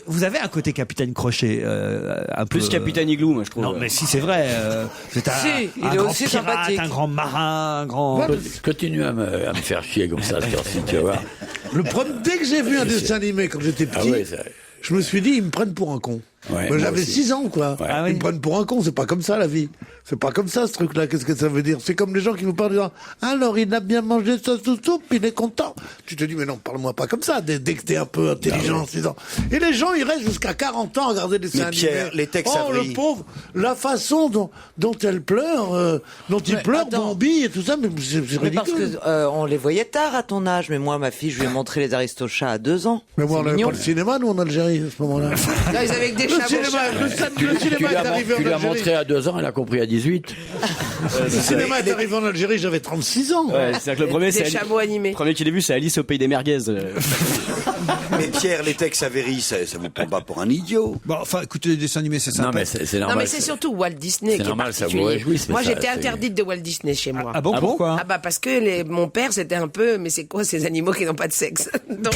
vous avez un côté Capitaine Crochet, un peu. Plus Capitaine Igloo, moi je trouve. Non, mais si c'est vrai. C'est Si, il un est grand aussi pirate, sympathique. un grand marin, un grand. Continue à me faire chier comme ça, tu vas voir. Dès que j'ai vu un dessin animé quand j'étais petit, je me suis dit, ils me prennent pour un con. Ouais, moi, j'avais aussi. 6 ans, quoi. Ouais. Ah oui. Ils me prennent pour un con, c'est pas comme ça la vie. C'est pas comme ça ce truc-là. Qu'est-ce que ça veut dire? C'est comme les gens qui vous parlent disant, alors il a bien mangé sa soupe, il est content. Tu te dis, mais non, parle-moi pas comme ça, dès que t'es un peu intelligent, 6 ans. Et les gens, ils restent jusqu'à 40 ans à regarder des dessins animés. Pierre, les Tex Oh, Avery. le pauvre, la façon dont elle pleure, dont il pleure, attends. Bambi et tout ça, mais c'est Mais parce ridicule. que on les voyait tard à ton âge. Mais moi, ma fille, je lui ai montré les Aristochats à 2 ans. Mais moi, on C'est n'avait mignon. pas le cinéma, nous, en Algérie, à ce moment-là. Non, ils avaient que des Le cinéma, le cinéma est arrivé Tu en lui as Algérie. montré à 2 ans, elle a compris à 18. Le cinéma est arrivé en Algérie, j'avais 36 ans. Ouais, c'est-à-dire que le premier, Des c'est chameaux animés. Le premier qu'il ait vu, c'est Alice au pays des merguez. Mais Pierre, les Tex Avery, ça vous prend pas pour un idiot. Bon, enfin, écoutez, les dessins animés, c'est sympa. Non, mais c'est normal. Non, mais c'est surtout Walt Disney c'est qui est normal, ça vous particulier. réjouisse, mais Moi, ça, j'étais c'est- interdite de Walt Disney chez moi. Ah bon, pourquoi? Ah bah parce que mon père c'était un peu, mais c'est quoi ces animaux qui n'ont pas de sexe? Donc,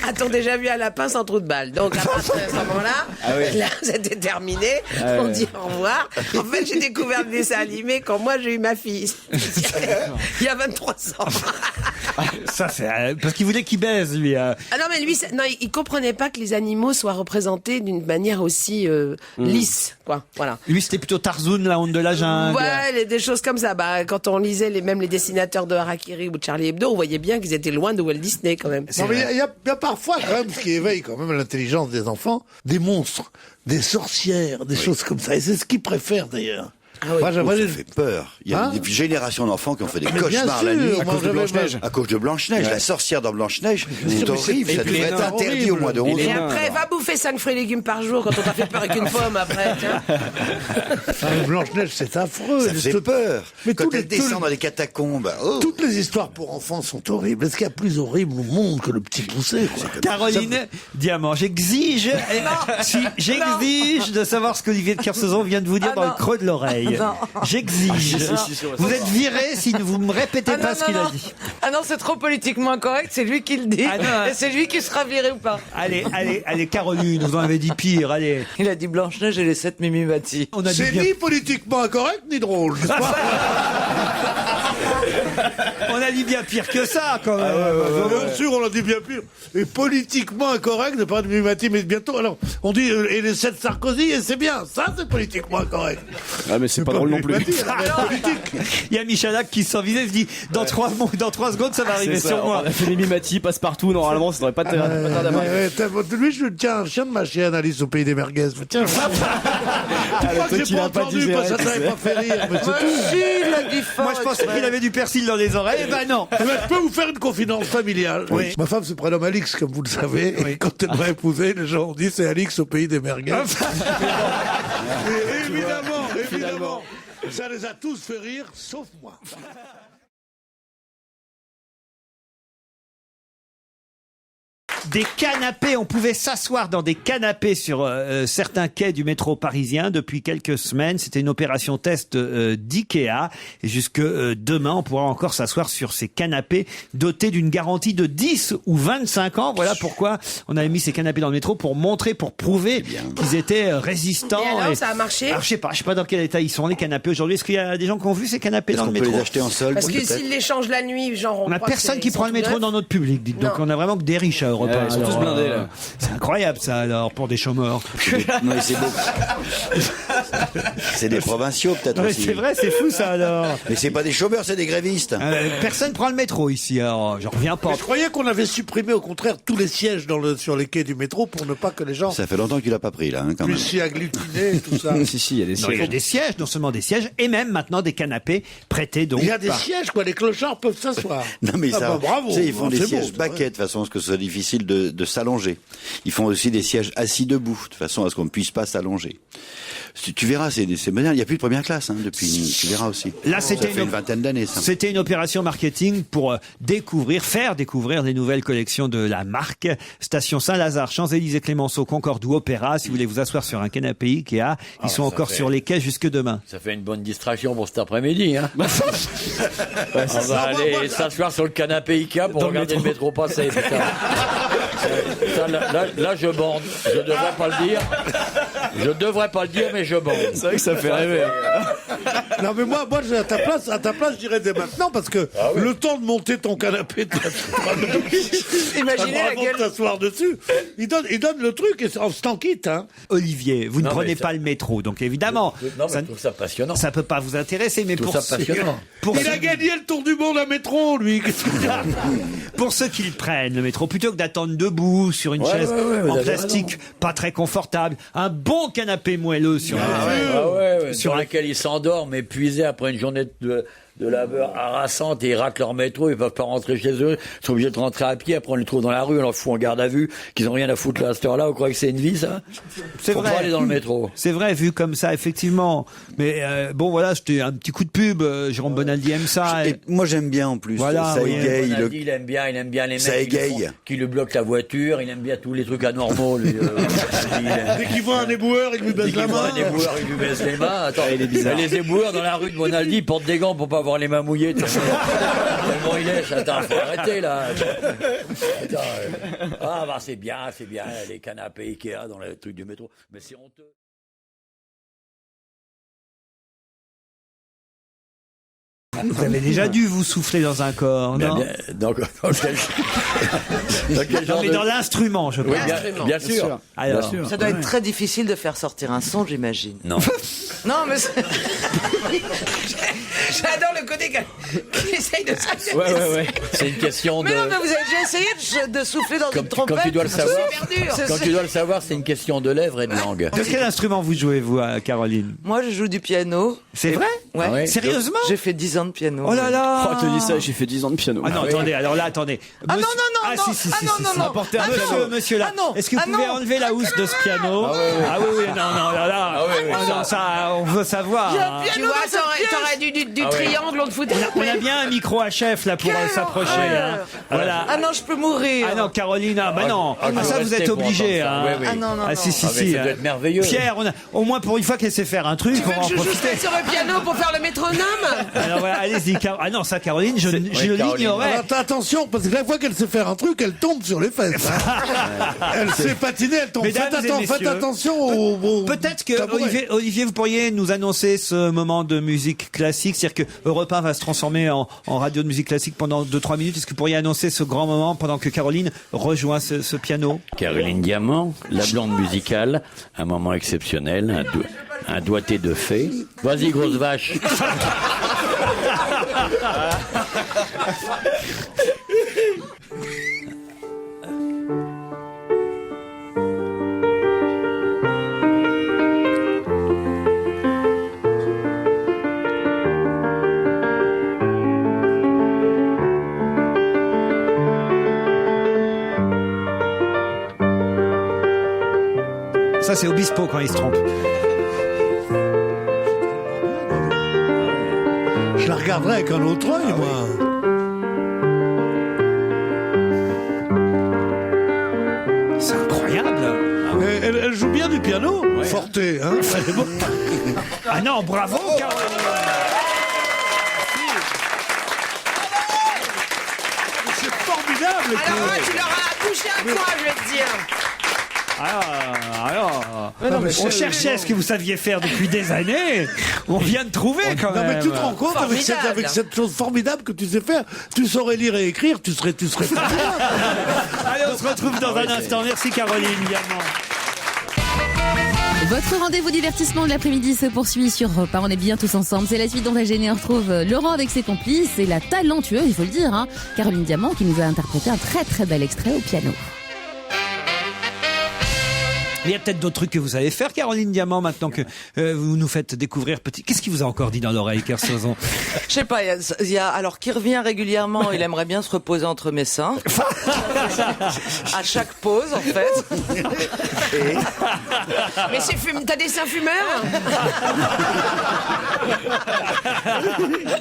a-t-on déjà vu un lapin sans trou de balle? Donc à partir de ce moment-là, là c'était terminé, on dit au revoir. En fait j'ai découvert le dessin animé quand moi j'ai eu ma fille, il y a 23 ans. Ça, c'est parce qu'il voulait qu'il baise, lui. Ah non mais lui, non, il comprenait pas que les animaux soient représentés d'une manière aussi lisse, quoi. Voilà. Lui, c'était plutôt Tarzoun, la honte de la jungle. Ouais, des choses comme ça. Bah, quand on lisait même les dessinateurs de Harakiri ou de Charlie Hebdo, on voyait bien qu'ils étaient loin de Walt Disney quand même. Non, mais il y a parfois quand même ce qui éveille quand même l'intelligence des enfants, des monstres, des sorcières, des choses comme ça. Et c'est ce qu'ils préfèrent d'ailleurs. Ah oui. Moi, j'aimerais- Ça fait peur. Il y a Hein des générations d'enfants qui ont fait des Mais bien cauchemars la sûr, nuit. moi, j'avais- À cause de Blanche-Neige. La sorcière dans Blanche-Neige, c'est sûr, mais horrible. c'est- Ça et puis devrait les être nains interdit horribles. au moins de 11 Et ans. après, va bouffer 5 fruits et légumes par jour quand on t'a fait peur avec une pomme après, tiens. Ah, mais Blanche-Neige, c'est affreux. Ça faisait Tout- peur. Mais Quand tous elle les- descend dans les catacombes. Oh. Toutes les histoires pour enfants sont horribles. Est-ce qu'il y a plus horrible au monde que le petit poussé, quoi? Caroline Diamant, j'exige de savoir ce qu'Olivier de Kersauzon vient de vous dire Ah dans non. le creux de l'oreille. Non. J'exige. Vous êtes viré si vous me répétez pas ce qu'il a dit. Ah non, c'est trop politiquement incorrect, c'est lui qui le dit. Ah non. Et c'est lui qui sera viré ou pas. Allez, Caroline, vous en avez dit pire, allez. Il a dit Blanche-Neige et les 7 Mimimati. On a dit C'est bien, ni politiquement incorrect, ni drôle, n'est-ce pas? on a dit bien pire que ça, quand même. Bien sûr, on l'a dit bien pire. Et politiquement incorrect, ne pas de Mimimati, mais bientôt, alors, on dit, et les 7 Sarkozy, et c'est bien. Ça, c'est politiquement incorrect. Ah, mais c'est pas drôle non plus. Mimimati, elle a l'air politique. Il y a Michalak qui se sent visé, il se dit, dans 3 secondes, ça va arriver C'est ça, sur moi. on a fait les mimati, passe partout, normalement, ça devrait pas pas tarder à arriver. Lui, je tiens un chien de ma chienne, Alice au pays des merguez. Tiens, pourquoi truc j'ai qu'il pas a pas entendu, digéré, parce que ça tu t'avait sais. pas fait rire, mais c'est tout. Si, il a dit fort. Moi, je pensais qu'il avait du persil dans les oreilles, eh ben non. Eh ben, je peux vous faire une confidence familiale. Oui. Ma femme se prénomme Alix, comme vous le savez. Et quand elle m'a épousé, les gens ont dit c'est Alix au pays des merguez. Et évidemment, ça les a tous fait rire, sauf moi. Des canapés, on pouvait s'asseoir dans des canapés sur certains quais du métro parisien depuis quelques semaines. C'était une opération test d'IKEA. Et jusque demain, on pourra encore s'asseoir sur ces canapés dotés d'une garantie de 10 ou 25 ans. Voilà pourquoi on avait mis ces canapés dans le métro pour montrer, pour prouver qu'ils étaient résistants. Et alors, ça a marché? Alors, je sais pas dans quel état ils sont les canapés aujourd'hui. Est-ce qu'il y a des gens qui ont vu ces canapés Est-ce dans qu'on le peut métro? les acheter en solde? Parce que peut-être s'ils les changent la nuit, genre On a croit que personne c'est- qui ils prend le sont métro neufs. dans notre public, dites donc. Non. On a vraiment que des riches à Europe 1. ils sont tous alors, blindés, là. c'est incroyable ça alors pour des chômeurs. Non, mais c'est des provinciaux peut-être Ouais, aussi. c'est vrai, c'est fou ça alors. Mais c'est pas des chômeurs, c'est des grévistes. Personne prend le métro ici, alors j'en reviens pas. Je croyais qu'on avait supprimé au contraire tous les sièges sur les quais du métro pour ne pas que les gens Ça fait longtemps qu'il a pas pris là, hein, quand même. puissent s'y agglutiner et tout ça. Si, il y a des Non, il y a des sièges, non seulement des sièges, et même maintenant des canapés prêtés donc. Il y a des par- sièges, quoi. Les clochards peuvent s'asseoir. Non mais Ah ça, bah, bravo. tu sais, ils font des C'est sièges beau, baquets de façon à ce que ce soit difficile de s'allonger. Ils font aussi des sièges assis debout de façon à ce qu'on ne puisse pas s'allonger. Tu verras, c'est moderne. Il n'y a plus de première classe depuis. Tu verras aussi. Là, ça c'était fait une vingtaine d'années. Ça. C'était une opération marketing pour faire découvrir les nouvelles collections de la marque. Station Saint-Lazare, Champs-Élysées, Clémenceau, Concorde ou Opéra. Si vous voulez vous asseoir sur un canapé Ikea, ils sont encore sur les quais jusque demain. Ça fait une bonne distraction pour cet après-midi, hein. On va aller s'asseoir sur le canapé Ikea pour Dans le regarder le métro passer, putain. Là, je bande. Je devrais pas le dire. Je devrais pas le dire, mais je bande. C'est vrai que ça fait rêver. Non mais moi à ta place, je dirais dès maintenant parce que le temps de monter ton canapé, Imaginez la avant gueule. de t'asseoir dessus, il donne le truc et on se t'en quitte. Hein. Olivier, vous ne Non, prenez mais pas le métro, donc évidemment, Non, mais ça je trouve ça passionnant. ça peut pas vous intéresser, mais Je trouve pour ça passionnant. pour Il a gagné le tour du monde à métro, lui. pour ceux qui le prennent, le métro, plutôt que d'attendre debout sur une chaise vous en avez plastique, pas très confortable, un bon canapé moelleux sur Sur laquelle ils s'endorment, épuisés après une journée de labeur harassante et ils ratent leur métro, ils peuvent pas rentrer chez eux, ils sont obligés de rentrer à pied, après on les trouve dans la rue, on leur fout en garde à vue, qu'ils ont rien à foutre là à cette heure-là, vous croyez que c'est une vie ça? C'est Faut vrai. pas aller dans le métro. C'est vrai, vu comme ça, effectivement. Mais bon, voilà, c'était un petit coup de pub. Jérôme Bonaldi aime ça. Et moi j'aime bien en plus. Voilà, ça oui. égaye. Bonaldi, il aime bien les Ça mecs égaye. qui lui bloquent la voiture, il aime bien tous les trucs anormaux. Lui, Dès qu'il voit un éboueur, il lui baisse la main. Un éboueur, il lui baisse les mains. Attends, il est bizarre. Les éboueurs dans la rue de Bonaldi portent des gants pour pas avoir les mains mouillées. Tellement il lèche. Attends, faut arrêter là. Attends, ah bah c'est bien, les canapés Ikea dans le truc du métro. Mais c'est honteux. Vous avez déjà dû vous souffler dans un corps, non? Dans quel Non, genre mais de- dans l'instrument, je pense. Oui, bien sûr. Alors, Ça doit être très difficile de faire sortir un son, j'imagine. Non. Non, mais j'adore le côté qui essaye de sortir. Ouais. C'est une question de. Mais non, mais vous avez déjà essayé de souffler dans une trompette? Comme tu dois le savoir. super dur. Quand tu dois le savoir, c'est une question de lèvres et de langue. de quel instrument vous jouez, vous, Caroline? Moi, je joue du piano. C'est vrai? Ouais. Ah ouais. Sérieusement? J'ai fait 10 ans de piano. Oh là là! Oh, te dis ça, j'ai fait 10 ans de piano. Ah non, attendez, alors là, attendez. Ah non, non, non, Ah non. si, si, Ah si, non, si, non, si. non. Apportez un Ah monsieur, non. monsieur là. Ah non. Est-ce que vous Ah pouvez non. enlever la housse de ce piano? Ah oui, non, là. Ah non, ça, on veut savoir. hein. Tu vois, t'aurais du triangle, on te foutait. On a bien un micro HF là pour s'approcher. Hein. Voilà. Ah non, je peux mourir. Ah non, Carolina, bah non. Ah, Ah, ça, vous êtes obligé. Hein. Ah non, non, Ah si, si, Ah, mais si. ça doit être merveilleux. Pierre, au moins pour une fois qu'elle sait faire un truc, Tu on veux va en que je joue profiter. sur le piano pour faire le métronome? Alors voilà, allez-y. Ah non, ça, Caroline, je Caroline. l'ignorais. Alors, attention, parce que la fois qu'elle sait faire un truc, elle tombe sur les fesses. hein. Elle sait patiner, elle tombe. Mesdames et Faites messieurs, attention au Peut-être que tabouret. Olivier, vous pourriez nous annoncer ce moment de musique classique, c'est-à-dire que Europe 1 va se transformer en radio de musique classique pendant 2-3 minutes. Est-ce que vous pourriez annoncer ce grand moment pendant que Caroline rejoint ce piano? Caroline Diamant, la blonde musicale, un moment exceptionnel, un doigté de fée. Vas-y, grosse vache. Ça, c'est Obispo quand il se trompe. Je la regarderai avec un autre œil, moi. C'est incroyable. Et elle joue bien du piano. Forte, hein. Elle est bonne. Ah non, bravo, Caroline. C'est formidable. Alors là, tu leur as touché un coin, je vais te dire. Alors, mais on cherchait ce que vous saviez faire depuis des années. On vient de trouver quand Non, même. mais tu te rends compte avec cette chose formidable que tu sais faire. Tu saurais lire et écrire, tu serais formidable. Allez, on se retrouve dans un instant. Merci Caroline Diamant. Votre rendez-vous divertissement de l'après-midi se poursuit sur Europe 1. On est bien tous ensemble. C'est la suite dont a gêné. On retrouve Laurent avec ses complices et la talentueuse, il faut le dire, Caroline Diamant qui nous a interprété un très très bel extrait au piano. Il y a peut-être d'autres trucs que vous savez faire, Caroline Diamant, maintenant que vous nous faites découvrir petit. Qu'est-ce qu'il vous a encore dit dans l'oreille, Kersozon? Je sais pas, il y a alors qui revient régulièrement, il aimerait bien se reposer entre mes seins. À chaque pause, en fait. Mais t'as des seins fumeurs?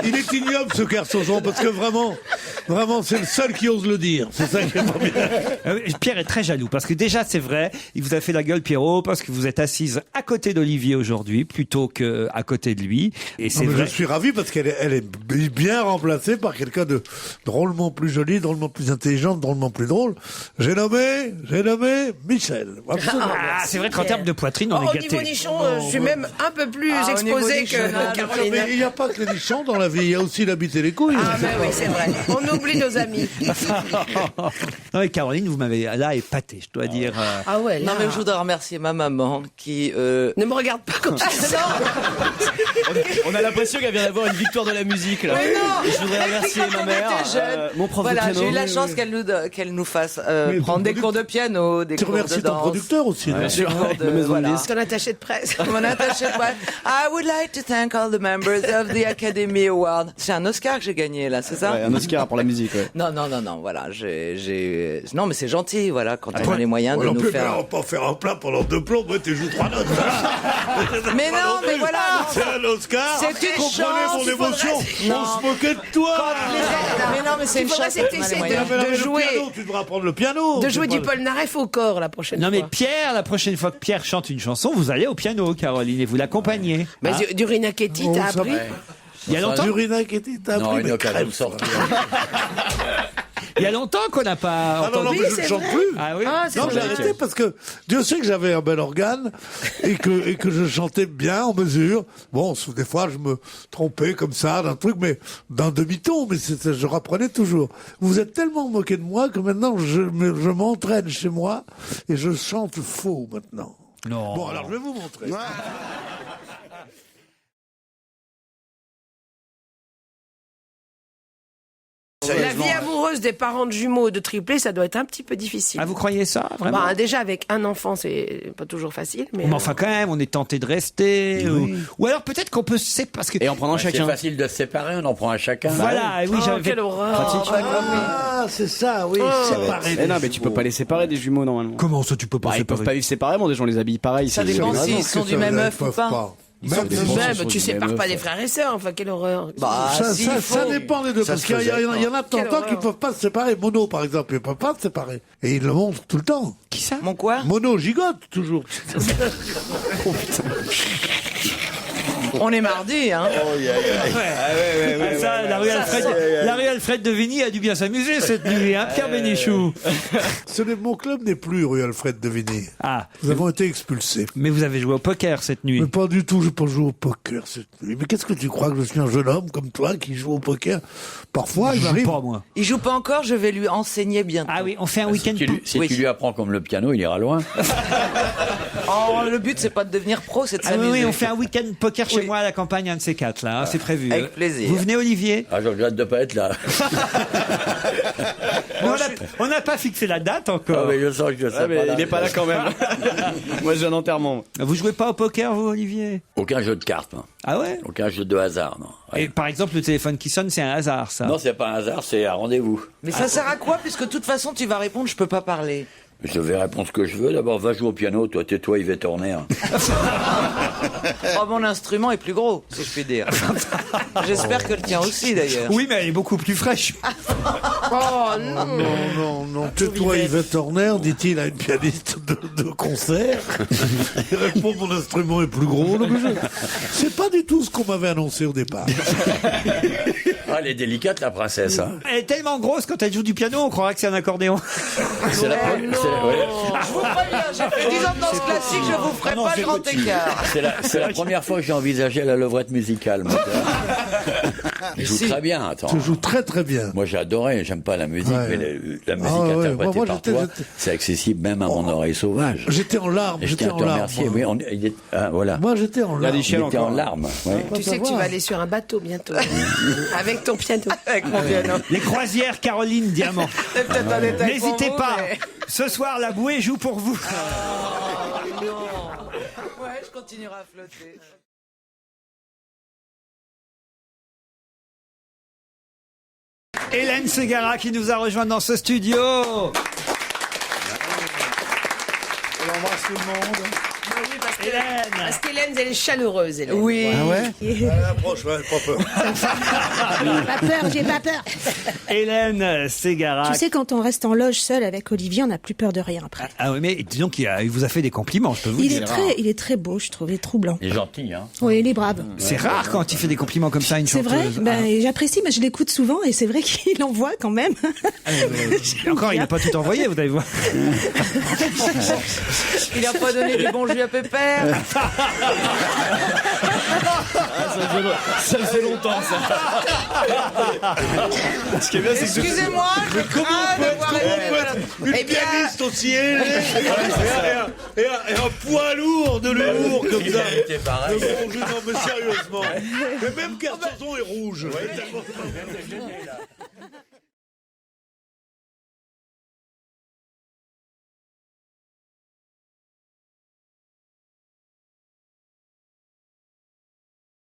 Il est ignoble ce Kersozon parce que vraiment, c'est le seul qui ose le dire. C'est ça qui est pas bien. Pierre est très jaloux parce que déjà c'est vrai, il vous a fait la gueule Pierrot parce que vous êtes assise à côté d'Olivier aujourd'hui plutôt que à côté de lui. Et c'est vrai. Je suis ravi parce qu'elle est bien remplacée par quelqu'un de drôlement plus joli, drôlement plus intelligent, drôlement plus drôle. J'ai nommé Michel. Absolument. C'est vrai qu'en termes de poitrine on est Au gâtés. niveau nichon, je suis même un peu plus au niveau exposée nichon, que Caroline. Mais il n'y a pas que les nichons dans la vie, il y a aussi la bite et les couilles. Ah ben oui, c'est vrai. On oublie nos amis. Non mais Caroline, vous m'avez là épaté, je dois dire. Ah ouais, là. Non, mais je voudrais remercier ma maman qui... Ne me regarde pas comme ça. On a l'impression qu'elle vient d'avoir une victoire de la musique là. Mais non. Et je voudrais remercier ma mère, mon prof de Voilà, piano. j'ai eu la chance qu'elle nous fasse Mais prendre des ton cours de piano, des Tu cours de remercies ton danse. producteur aussi. non Bien sûr, cours de- ma maison de voilà. disques. Ton attaché de presse. Mon attaché de presse. I would like to thank all the members of the Academy Award. C'est un Oscar que j'ai gagné là, c'est ça? Ouais, un Oscar pour la musique, ouais. Non, voilà, non, mais c'est gentil, voilà, quand on a les moyens de On nous peut faire. pas faire un plat pendant 2 plombs, moi tu joues 3 notes. Mais non, mais voilà, non, C'est un Oscar. C'est une Comprenez chance, mon il émotion. faudrait- On Non. se moquait de toi. Mais non, mais c'est Il une faudrait chance. que qu'on a les t'essaies moyens. Mais de le jouer. piano, tu devras apprendre le piano. De C'est jouer pas du le- Polnareff au corps la prochaine Non fois. mais Pierre, la prochaine fois que Pierre chante une chanson, vous allez au piano, Caroline, et vous l'accompagnez. Mais Hein du Rina Ketty, Oh, t'as ça appris? va. Il y a longtemps, Durina qui était Non, une occasion de sortir. il y a longtemps qu'on n'a pas Ah non, non, entendu. mais je ne c'est chante vrai. plus. Ah oui. Ah, c'est Non, j'ai vrai. arrêté parce que Dieu sait que j'avais un bel organe et que je chantais bien en mesure. Bon, des fois, je me trompais comme ça d'un truc, mais d'un demi-ton, mais je reprenais toujours. Vous êtes tellement moqué de moi que maintenant, je m'entraîne chez moi et je chante faux maintenant. Non. Bon, alors je vais vous montrer. La vie amoureuse des parents de jumeaux de triplés, ça doit être un petit peu difficile. Ah, vous croyez ça, vraiment? Bah, déjà, avec un enfant, c'est pas toujours facile. Mais Mais enfin, quand même, on est tenté de rester. Ou alors peut-être qu'on peut se parce que Et en prenant C'est chacun. facile de se séparer, on en prend un chacun. voilà. Et oui, Oh, j'avais quelle horreur. Ah, c'est ça, oui. séparer Mais des non, mais tu peux jumeaux. pas les séparer des jumeaux normalement. Comment ça, tu peux pas Bah, ils peuvent pas vivre séparément, des gens les habillent pareil. Ça c'est- dépend c'est- s'ils sont du même œuf ou pas. Même des si- bons. Même, sont tu du sépares même pas œuf. des frères et sœurs, enfin, quelle horreur. Bah, s'il ça faut. dépend des deux, Ça parce se qu'il y, faisait. y en a Quelle tant qui horreur. peuvent pas se séparer. Mono, par exemple, il peut pas se séparer. Et il le montre tout le temps. Qui ça? Mon quoi? Mono gigote, toujours. On est mardi, hein. Ah, ça, la rue Alfred de Vigny a dû bien s'amuser cette nuit, hein, Pierre Bénichou. Mon club n'est plus rue Alfred de Vigny. Ah, Nous avons été expulsés. mais vous avez joué au poker cette nuit. Mais pas du tout, je pas joué au poker cette nuit. Mais qu'est-ce que tu crois que je suis un jeune homme comme toi qui joue au poker? Parfois, il Je joue m'arrive. pas, moi. Il joue pas encore, je vais lui enseigner bientôt. Ah oui, on fait un Si week-end. si Oui. tu lui apprends comme le piano, il ira loin. Oh, le but, c'est pas de devenir pro, c'est de Ah oui, s'amuser. oui, on fait un week-end poker chez Oui. moi à la campagne, un de ces quatre là, hein, c'est prévu. Avec plaisir. Vous venez, Olivier? Ah, je regrette de pas être là. Mais on n'a pas fixé la date Ah, encore. mais je sens que je serai Ah, mais pas là. il est pas là quand même. Moi j'ai un enterrement. Vous jouez pas au poker, vous, Olivier? Aucun jeu de cartes, non. Ah ouais? Aucun jeu de hasard, non. Ouais. Et par exemple, le téléphone qui sonne, c'est un hasard, ça. Non, c'est pas un hasard, c'est un rendez-vous. Mais ça sert à quoi? Puisque de toute façon, tu vas répondre, je peux pas parler. Je vais répondre ce que je veux. D'abord, va jouer au piano. Toi, tais-toi, il va tourner. Oh, mon instrument est plus gros, si je puis dire. J'espère que le tien aussi, d'ailleurs. Oui, mais elle est beaucoup plus fraîche. Oh non. Non. Tais-toi, Yvette Horner, dit-il à une pianiste de concert. Il répond, mon instrument est plus gros. Non, mais c'est pas du tout ce qu'on m'avait annoncé au départ. Ah, elle est délicate, la princesse. Hein. Elle est tellement grosse quand elle joue du piano, on croirait que c'est un accordéon. C'est la première. Ouais. Je vous préviens, j'ai fait 10 ans de danse classique, je vous ferai pas le grand écart. C'est la première fois que j'ai envisagé la levrette musicale. Moi, je joue très bien. Attends. Tu joues très très bien. Moi, j'ai adoré. J'aime pas la musique, Ouais. mais la musique Ah ouais, interprétée moi, par j'étais- toi, j'étais- c'est accessible même à mon oreille sauvage. J'étais en larmes. Et je J'étais tiens à en te larmes. remercier. Moi, Oui, voilà. Moi, j'étais en Il y a des larmes. chiens Il était en encore. larmes. Ouais. Tu sais que tu vas aller sur un bateau bientôt. Avec ton piano. Avec mon piano. Les croisières Caroline Diamant. C'est peut-être un détail pour N'hésitez vous, pas. mais- Ce soir, la bouée joue pour vous. Ouais, je continuerai à flotter. Hélène Ségara qui nous a rejoint dans ce studio. On embrasse tout le monde. Parce qu'Hélène, elle est chaleureuse, Hélène. Oui. Ah ouais? Approche, ouais, pas peur. Pas peur, j'ai pas peur. Hélène Ségara. Tu sais, quand on reste en loge seul avec Olivier, on n'a plus peur de rien après. Ah oui, mais disons qu'il vous a fait des compliments, je peux vous dire. Il est très beau, je trouve, il est troublant. Il est gentil, hein. Oui, il est brave. C'est rare quand il fait des compliments comme ça à une C'est chanteuse. vrai, j'apprécie, mais je l'écoute souvent et c'est vrai qu'il envoie quand même. Et encore, il n'a pas tout envoyé, vous allez voir. Il n'a pas donné du bon jus à Pépère. Ça faisait longtemps, ça. Ce qui est bien, c'est que Excusez-moi, je crains d'avoir Une Eh bien- pianiste aussi ailée et un poids lourd de l'humour comme ça. C'était pareil. Le bon jeu, non mais sérieusement. Mais même Kersozon est rouge.